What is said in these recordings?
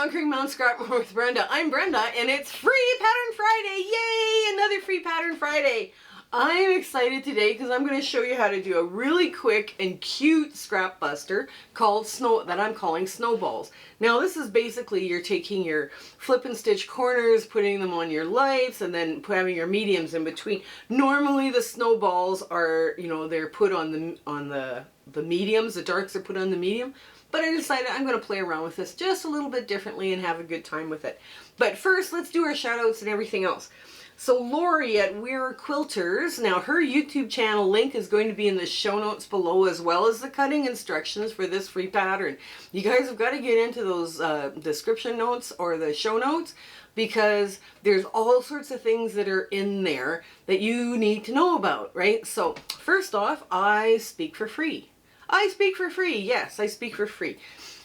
Conquering Mount Scrapmore with Brenda. I'm Brenda, and it's Free Pattern Friday! Yay! Another Free Pattern Friday! I'm excited today because I'm going to show you how to do a really quick and cute scrap buster called that I'm calling Snowballs. Now this is basically you're taking your flip and stitch corners, putting them on your lights, and then having your mediums in between. Normally the snowballs are, they're put on the mediums, the darks are put on the medium. But I decided I'm going to play around with this just a little bit differently and have a good time with it. But first, let's do our shout outs and everything else. So Lori at werquilters, now her YouTube channel link is going to be in the show notes below, as well as the cutting instructions for this free pattern. You guys have got to get into those description notes or the show notes, because there's all sorts of things that are in there that you need to know about, right? So first off, I speak for free. I speak for free. Yes, I speak for free.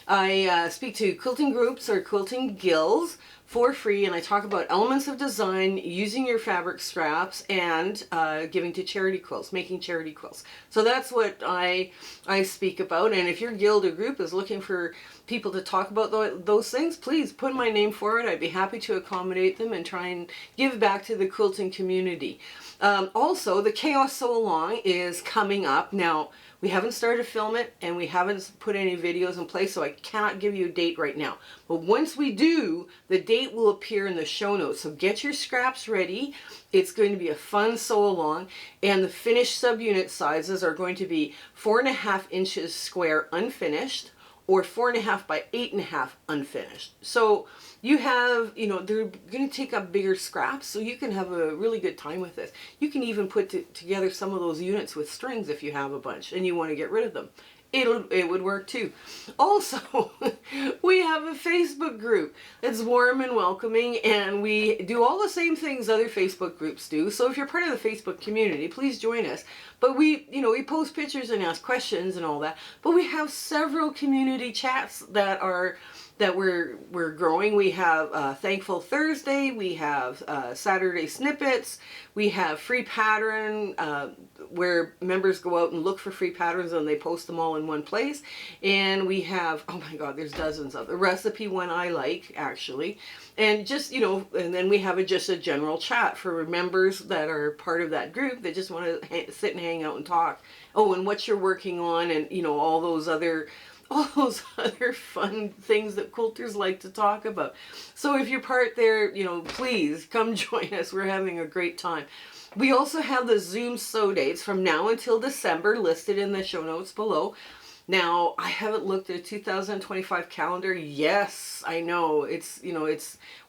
I speak to quilting groups or quilting guilds for free, and I talk about elements of design, using your fabric scraps, and giving to charity quilts, making charity quilts. So that's what I speak about. And if your guild or group is looking for people to talk about those things, please put my name forward. I'd be happy to accommodate them and try and give back to the quilting community. Also, the Chaos Sew Along is coming up. Now, we haven't started to film it, and we haven't put any videos in place, so I cannot give you a date right now. But once we do, the date will appear in the show notes. So get your scraps ready. It's going to be a fun sew along, and the finished subunit sizes are going to be 4.5 inches square unfinished, or 4.5 by 8.5 unfinished. So you have, they're going to take up bigger scraps, so you can have a really good time with this. You can even put together some of those units with strings if you have a bunch and you want to get rid of them. It would work too. Also, we have a Facebook group that's warm and welcoming, and we do all the same things other Facebook groups do. So if you're part of the Facebook community, please join us. But we post pictures and ask questions and all that. But we have several community chats that we're growing. We have Thankful Thursday, we have Saturday Snippets, we have Free Pattern, where members go out and look for free patterns and they post them all in one place. And we have, oh my god, there's dozens of the recipe one I like, actually. And just, and then we have just a general chat for members that are part of that group that just want to sit and hang out and talk. Oh, and what you're working on, and all those other fun things that quilters like to talk about. So if you're part there, please come join us. We're having a great time. We also have the Zoom sew dates from now until December listed in the show notes below. Now, I haven't looked at a 2025 calendar. Yes, I know.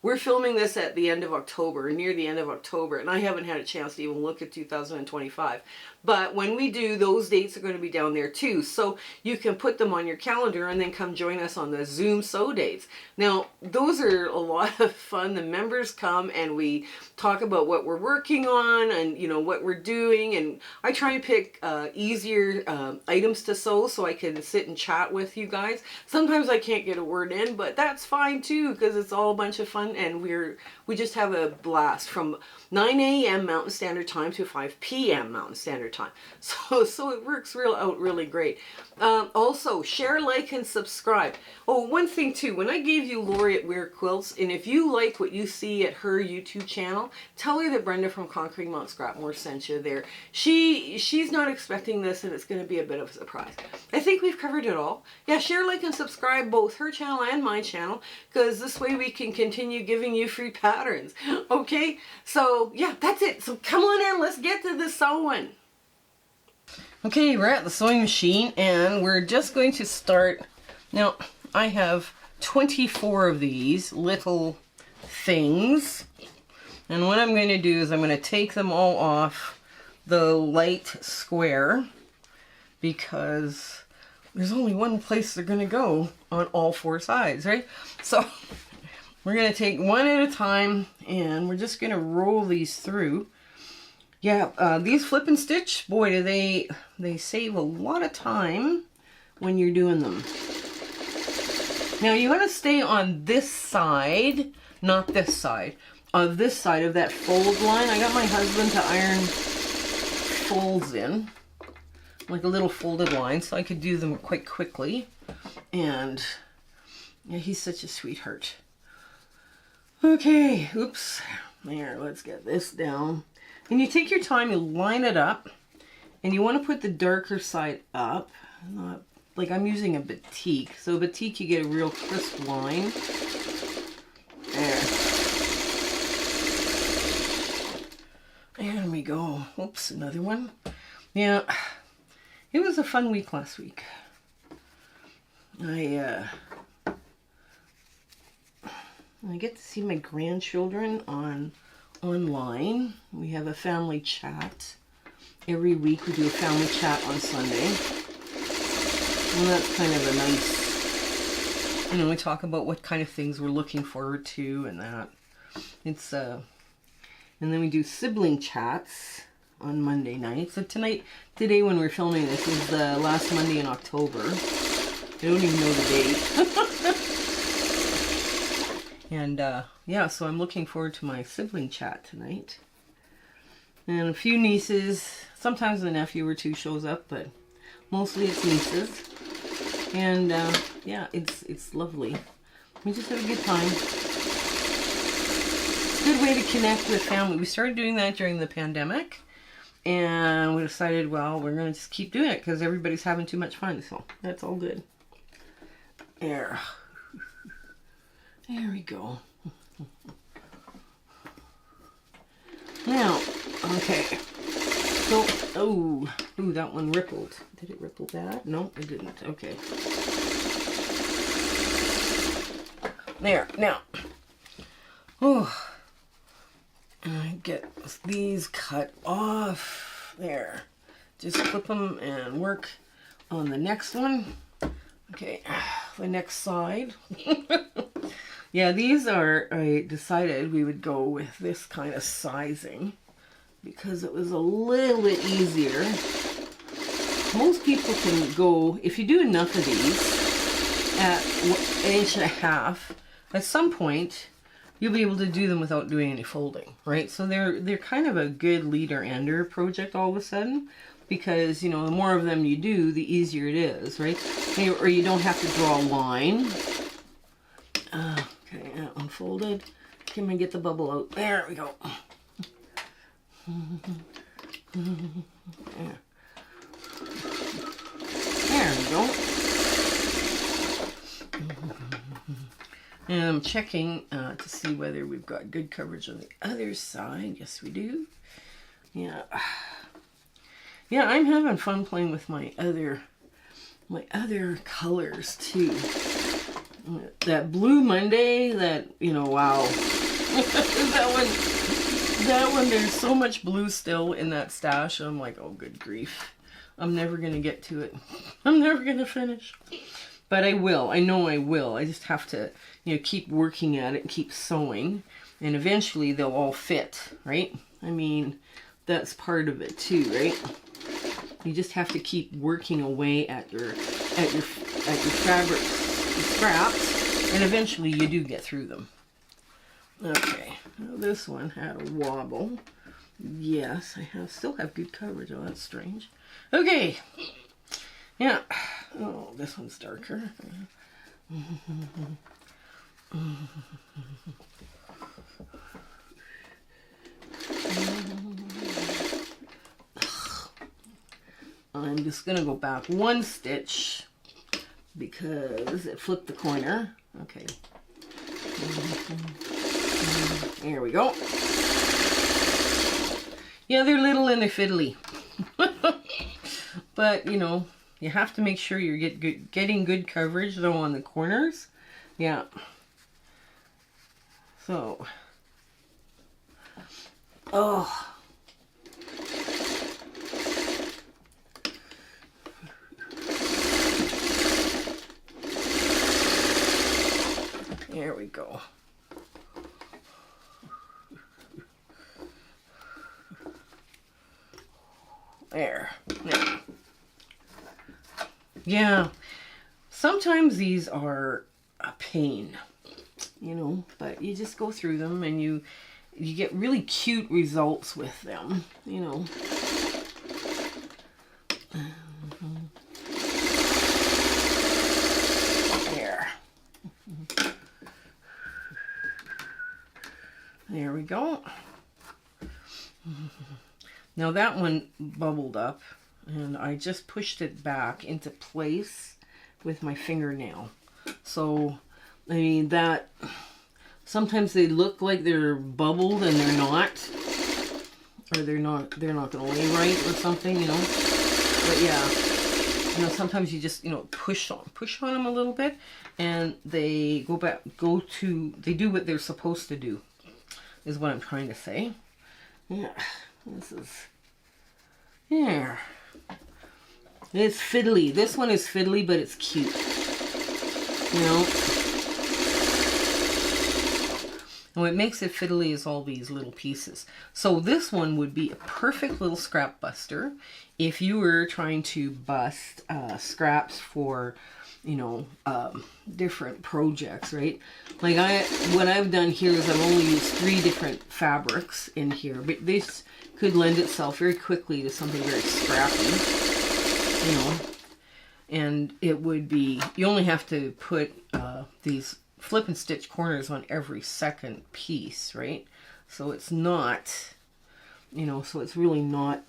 We're filming this at the end of October, near the end of October, and I haven't had a chance to even look at 2025. But when we do, those dates are going to be down there too. So you can put them on your calendar and then come join us on the Zoom sew dates. Now, those are a lot of fun. The members come and we talk about what we're working on and, what we're doing. And I try and pick easier items to sew so I can sit and chat with you guys. Sometimes I can't get a word in, but that's fine too, because it's all a bunch of fun, and we just have a blast from 9 a.m. Mountain Standard Time to 5 p.m. Mountain Standard Time. So it works out really great. Also, share, like, and subscribe. Oh, one thing too, when I gave you Lori at Wear Quilts, and if you like what you see at her YouTube channel, tell her that Brenda from Conquering Mount Scrapmore sent you there. She's not expecting this, and it's going to be a bit of a surprise. I think we've covered it all. Yeah, share, like, and subscribe both her channel and my channel, because this way we can continue giving you free patterns. Okay, so yeah, that's it. So come on in, let's get to the sewing. Okay, we're at the sewing machine, and we're just going to start. Now, I have 24 of these little things, and what I'm going to do is I'm going to take them all off the light square, because there's only one place they're going to go on all four sides, right? So we're going to take one at a time, and we're just going to roll these through. Yeah, these flip and stitch, boy, do they save a lot of time when you're doing them. Now you want to stay on this side, not this side. On this side of that fold line, I got my husband to iron folds in, like a little folded line, so I could do them quite quickly. And yeah, he's such a sweetheart. Okay, oops. There, let's get this down. And you take your time, you line it up, and you want to put the darker side up. Not, like I'm using a batik. So batik, you get a real crisp line. There. There we go. Oops, another one. Yeah, it was a fun week last week. I get to see my grandchildren online. We have a family chat. Every week we do a family chat on Sunday. And that's kind of a nice, you know, we talk about what kind of things we're looking forward to and that. It's, and then we do sibling chats on Monday night. So today when we're filming this is the last Monday in October. I don't even know the date. And yeah, so I'm looking forward to my sibling chat tonight. And a few nieces, sometimes a nephew or two shows up, but mostly it's nieces. And yeah, it's lovely. We just have a good time. It's a good way to connect with family. We started doing that during the pandemic. And we decided, well, we're going to just keep doing it because everybody's having too much fun. So that's all good. There. There we go. Now, okay. So, oh, that one rippled. Did it ripple that? No, it didn't. Okay. There. Now, oh, I get these cut off. There. Just clip them and work on the next one. Okay, the next side. Yeah, these are, I decided we would go with this kind of sizing because it was a little bit easier. Most people can go, if you do enough of these at 1.5 inches, at some point you'll be able to do them without doing any folding, right? So they're kind of a good leader-ender project all of a sudden because, you know, the more of them you do, the easier it is, right? Or you don't have to draw a line. Okay, unfolded. Can we get the bubble out? There we go. There. There we go. And I'm checking to see whether we've got good coverage on the other side. Yes, we do. Yeah. Yeah, I'm having fun playing with my other colors too. That Blue Monday, that, you know, wow. that one, there's so much blue still in that stash. I'm like, oh, good grief. I'm never going to get to it. I'm never going to finish. But I will. I know I will. I just have to, you know, keep working at it and keep sewing. And eventually they'll all fit, right? I mean, that's part of it too, right? You just have to keep working away at your fabric scraps, and eventually you do get through them. Okay, now this one had a wobble. Yes, I still have good coverage. Oh, that's strange. Okay, yeah. Oh, this one's darker. I'm just gonna go back one stitch because it flipped the corner. Okay. There we go. Yeah, they're little and they're fiddly. But, you know, you have to make sure you're getting good coverage, though, on the corners. Yeah. So. Oh. There we go. There. Now. Yeah. Sometimes these are a pain, you know, but you just go through them and you get really cute results with them, you know. There. we go. Now that one bubbled up, and I just pushed it back into place with my fingernail. So, I mean, that sometimes they look like they're bubbled and they're not, or they're not going to lay right or something, you know. But yeah, you know, sometimes you just, you know, push on them a little bit, and they they do what they're supposed to do, is what I'm trying to say. Yeah, this is, yeah. It's fiddly. This one is fiddly, but it's cute. You know? And what makes it fiddly is all these little pieces. So this one would be a perfect little scrap buster if you were trying to bust scraps for, you know, different projects, right? Like what I've done here is I've only used 3 different fabrics in here, but this could lend itself very quickly to something very scrappy, you know. And it would be, you only have to put these flip and stitch corners on every second piece, right? So it's not, you know, so it's really not,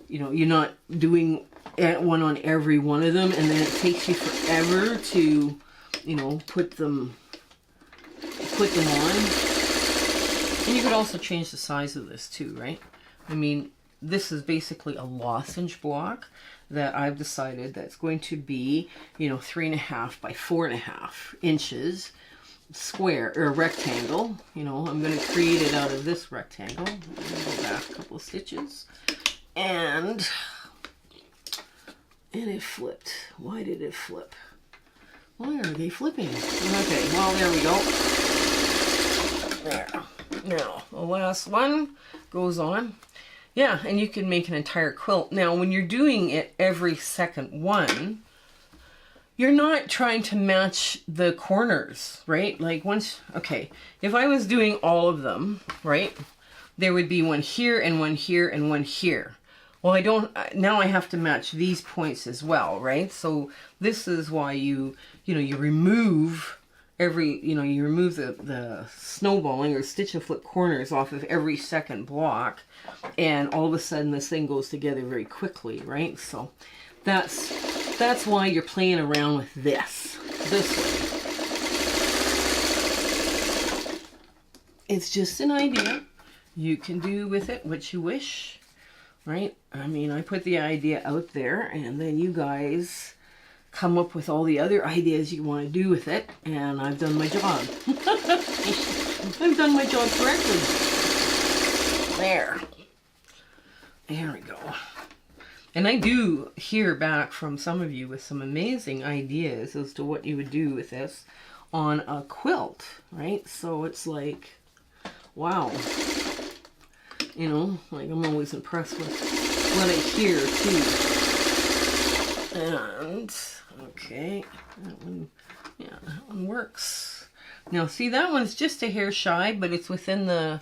you know, you're not doing one on every one of them, and then it takes you forever to, you know, put them on. And you could also change the size of this too, right? I mean, this is basically a lozenge block that I've decided that's going to be, you know, 3.5 by 4.5 inches square, or rectangle. You know, I'm going to create it out of this rectangle. I'm going to go back a couple of stitches. And it flipped. Why did it flip? Why are they flipping? Okay, well, there we go. There. Now, the last one goes on. Yeah, and you can make an entire quilt. Now, when you're doing it every second one, you're not trying to match the corners, right? Like once, okay, if I was doing all of them, right, there would be one here and one here and one here. Well, I don't, now I have to match these points as well, right? So this is why you remove you remove the snowballing or stitch and flip corners off of every second block, and all of a sudden this thing goes together very quickly, right? So that's why you're playing around with this way. It's just an idea. You can do with it what you wish, right? I mean, I put the idea out there, and then you guys come up with all the other ideas you want to do with it, and I've done my job. I've done my job correctly. There we go. And I do hear back from some of you with some amazing ideas as to what you would do with this on a quilt, right? So it's like, wow. You know, like I'm always impressed with what I hear too. And okay, that one, yeah, that one works. Now see, that one's just a hair shy, but it's within the,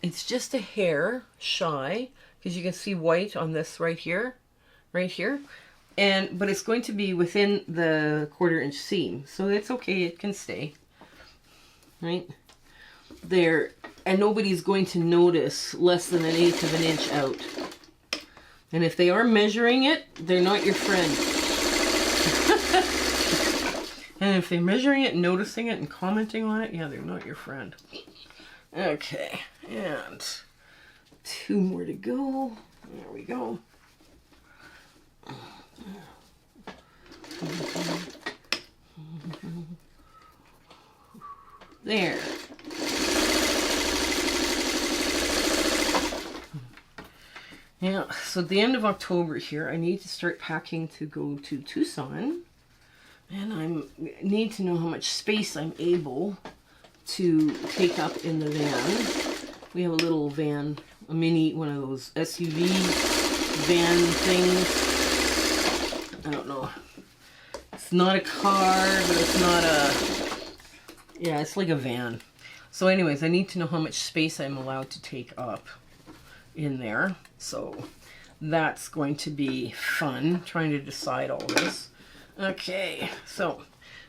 it's just a hair shy, because you can see white on this right here, and but it's going to be within the 1/4 inch seam, so it's okay, it can stay right there, and nobody's going to notice less than 1/8 of an inch out. And if they are measuring it, they're not your friend. And if they're measuring it, noticing it, and commenting on it, yeah, they're not your friend. Okay, and 2 more to go. There we go. There. Yeah, so at the end of October here, I need to start packing to go to Tucson. And I need to know how much space I'm able to take up in the van. We have a little van, a mini, one of those SUV van things. I don't know. It's not a car, but it's not a, yeah, it's like a van. So anyways, I need to know how much space I'm allowed to take up in there. So that's going to be fun, trying to decide all this. Okay, so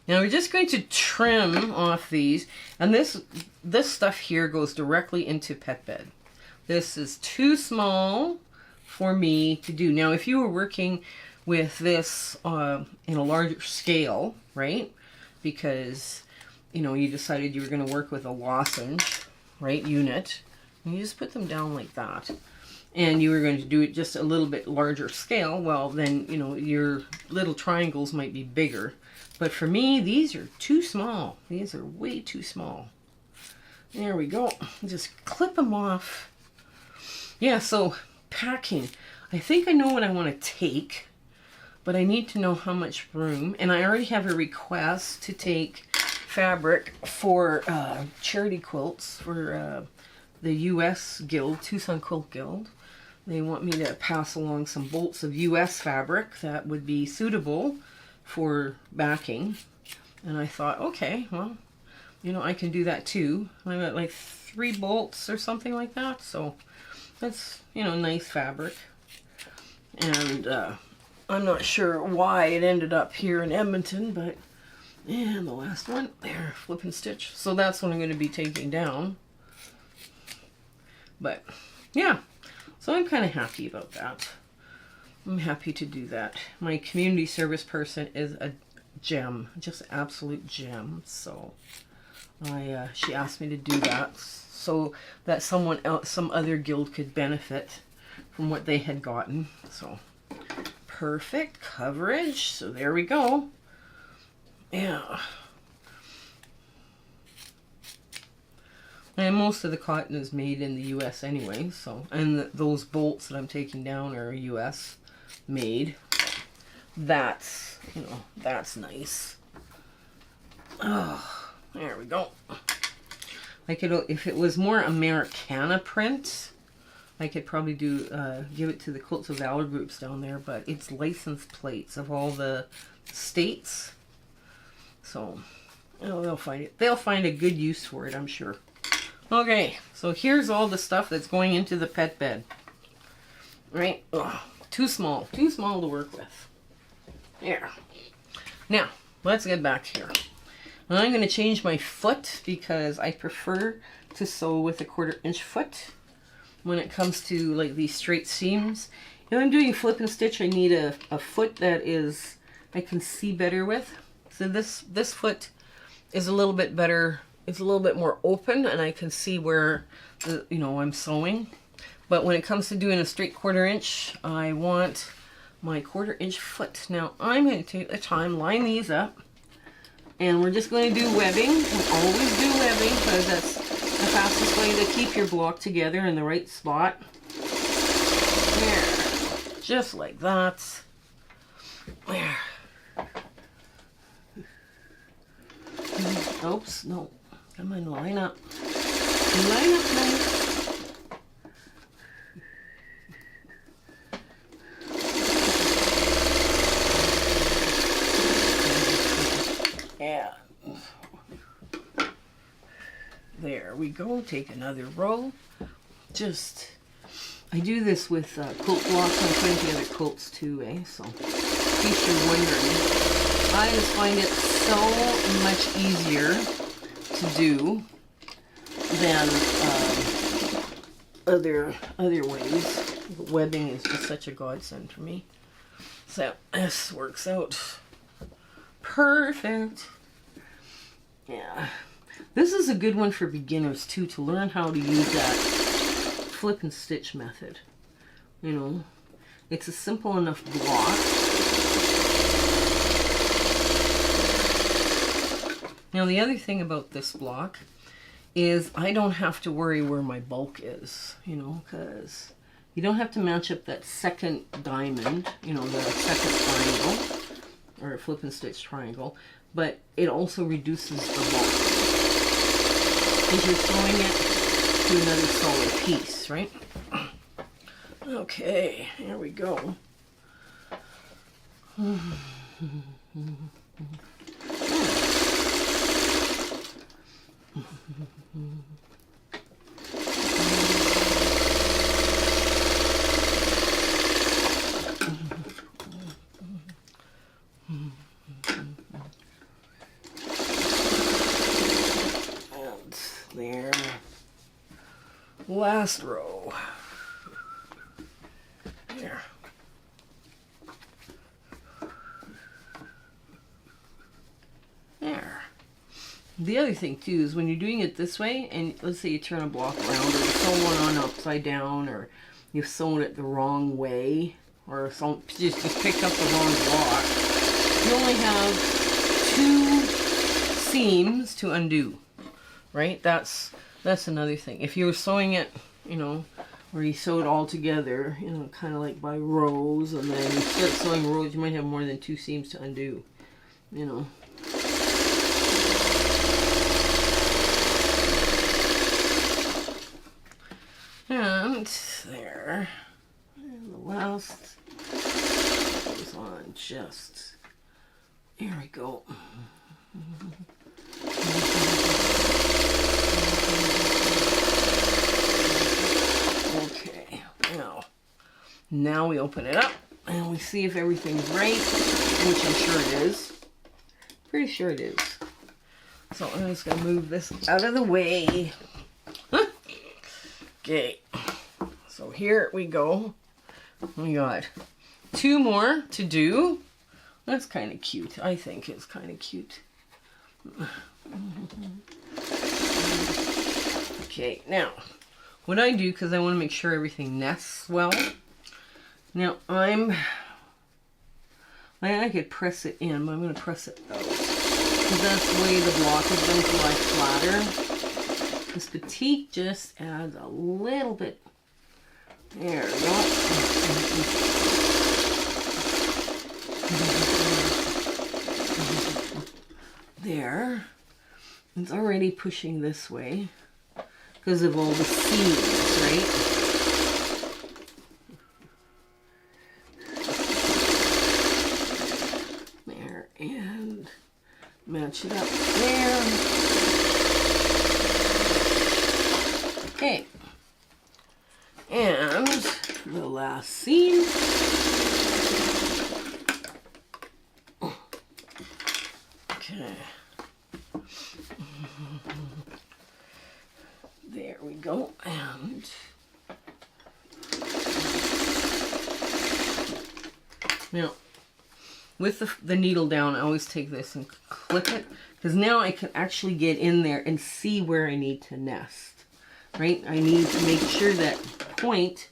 Now we're just going to trim off these, and this stuff here goes directly into pet bed. This is too small for me to do. Now if you were working with this in a larger scale, right, because you know you decided you were going to work with a lozenge, right, unit, and you just put them down like that, and you were going to do it just a little bit larger scale, well then, you know, your little triangles might be bigger. But for me, these are too small. These are way too small. There we go. Just clip them off. Yeah, so packing. I think I know what I want to take, but I need to know how much room. And I already have a request to take fabric for charity quilts for the U.S. Guild, Tucson Quilt Guild. They want me to pass along some bolts of U.S. fabric that would be suitable for backing. And I thought, okay, well, you know, I can do that too. I got like 3 bolts or something like that, so that's, you know, nice fabric. And I'm not sure why it ended up here in Edmonton, but yeah, the last one there, flip and stitch. So that's what I'm going to be taking down. But yeah, so I'm kind of happy about that. I'm happy to do that. My community service person is a gem, just absolute gem. So she asked me to do that so that someone else, some other guild could benefit from what they had gotten. So perfect coverage. So there we go. Yeah. And most of the cotton is made in the U.S. anyway. So, and those bolts that I'm taking down are U.S. made. That's, you know, that's nice. Oh, there we go. I could, if it was more Americana print, I could probably do give it to the Quilts of Valor groups down there, but it's license plates of all the states. So, oh, they'll find it. They'll find a good use for it, I'm sure. Okay, so here's all the stuff that's going into the pet bed. Right? Ugh, too small to work with. There. Now, let's get back here. I'm going to change my foot because I prefer to sew with a 1/4 inch foot when it comes to like these straight seams. If I'm doing flip and stitch, I need a foot that is I can see better with. So this foot is a little bit better. It's a little bit more open, and I can see where the, you know, I'm sewing. But when it comes to doing a straight 1/4 inch, I want my 1/4 inch foot. Now I'm going to take the time, line these up, and we're just going to do webbing. We always do webbing because that's the fastest way to keep your block together in the right spot. There, just like that. There. Oops, no. Come on, line up. Line up nice. Yeah. There we go. Take another row. Just, I do this with quilt blocks. I'm putting together quilts too, So, in case you're wondering, I just find it so much easier to do than other ways. Webbing is just such a godsend for me. So this works out perfect. Yeah, this is a good one for beginners too, to learn how to use that flip and stitch method. You know, it's a simple enough block. Now the other thing about this block is I don't have to worry where my bulk is, you know, because you don't have to match up that second diamond, you know, the second triangle, or flip and stitch triangle, but it also reduces the bulk because you're sewing it to another solid piece, right? Okay, here we go. last row. There. There. The other thing too is when you're doing it this way, and let's say you turn a block around, or you sew one on upside down, or you've sewn it the wrong way, or just picked up the wrong block, you only have 2 seams to undo, right? That's another thing. If you were sewing it, you know, where you sew it all together, you know, kind of like by rows, and then you start sewing rows, you might have more than 2 seams to undo, you know. And there, and the last goes on just, here we go. Okay, now we open it up and we see if everything's right, which I'm sure it is. Pretty sure it is. So I'm just gonna move this out of the way. Okay, so here we go. We got 2 more to do. That's kind of cute. I think it's kind of cute. Okay, now, what I do, because I want to make sure everything nests well. Now, I could press it in, but I'm going to press it out. Because that's the way the block is going to lie flatter. This petite just adds a little bit. There we go. There. It's already pushing this way because of all the seams, right? There, and match it up there. Okay, and the last seam. Okay, there we go, and now with the needle down, I always take this and clip it, because now I can actually get in there and see where I need to nest. Right? I need to make sure that point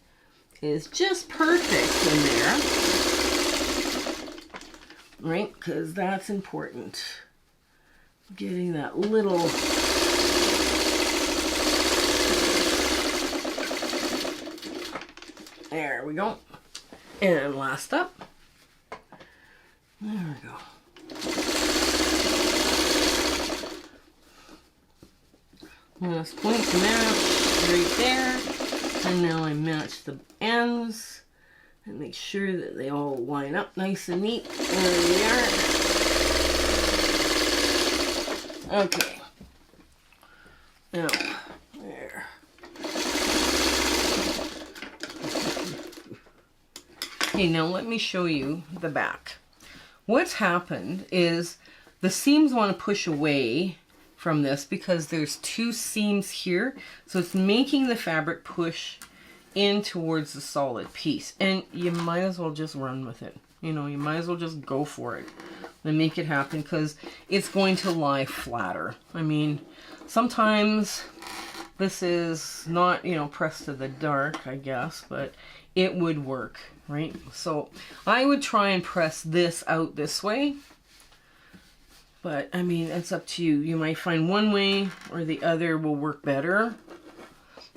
is just perfect in there. Right? Because that's important. Getting that little... There we go. And last up. There we go. Last point to match right there, and now I match the ends and make sure that they all line up nice and neat. There we are. Okay. Now, there. Okay, now let me show you the back. What's happened is the seams want to push away from this because there's 2 seams here, so it's making the fabric push in towards the solid piece, and you might as well just run with it. You know, you might as well just go for it and make it happen, because it's going to lie flatter. I mean, sometimes this is not, you know, pressed to the dark, I guess, but it would work, right? So I would try and press this out this way. But, I mean, it's up to you. You might find one way or the other will work better.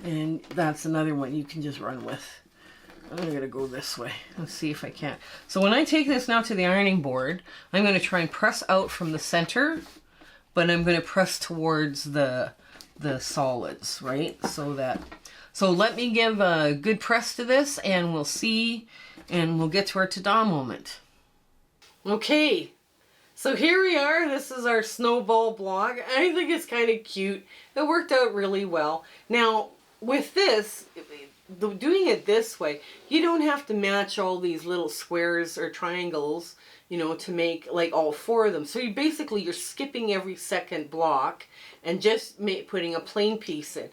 And that's another one you can just run with. I'm going to go this way. Let's see if I can. So when I take this now to the ironing board, I'm going to try and press out from the center. But I'm going to press towards the solids, right? So let me give a good press to this, and we'll see. And we'll get to our ta-da moment. Okay. So here we are. This is our snowball blog. I think it's kind of cute. It worked out really well. Now, with this, doing it this way, you don't have to match all these little squares or triangles, you know, to make like all 4 of them. So you're skipping every second block and just putting a plain piece in.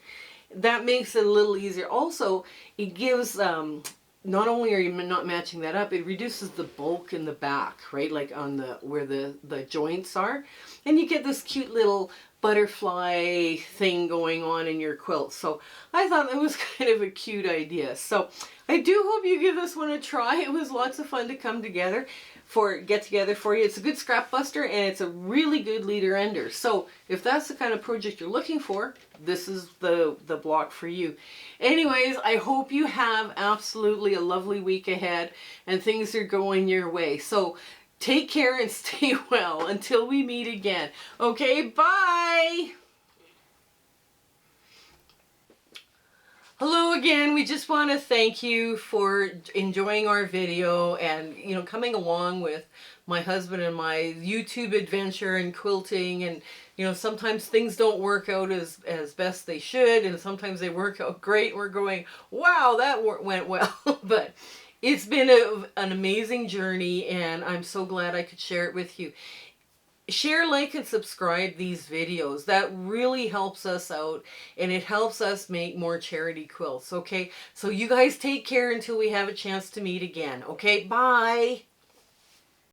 that makes it a little easier. Also, it gives, not only are you not matching that up, it reduces the bulk in the back, right? Like on the, where the joints are. And you get this cute little butterfly thing going on in your quilt. So I thought it was kind of a cute idea. So I do hope you give this one a try. It was lots of fun to come together get together for you. It's a good scrap buster and it's a really good leader ender. So if that's the kind of project you're looking for, this is the block for you. Anyways, I hope you have absolutely a lovely week ahead and things are going your way. So take care and stay well until we meet again. Okay, bye! Hello again. We just want to thank you for enjoying our video and, you know, coming along with my husband and my YouTube adventure and quilting. And, you know, sometimes things don't work out as best they should, and sometimes they work out great. We're going, wow, that went well. But it's been an amazing journey, and I'm so glad I could share it with you. Share, like, and subscribe these videos. That really helps us out, and it helps us make more charity quilts, okay? So you guys take care until we have a chance to meet again, okay? Bye!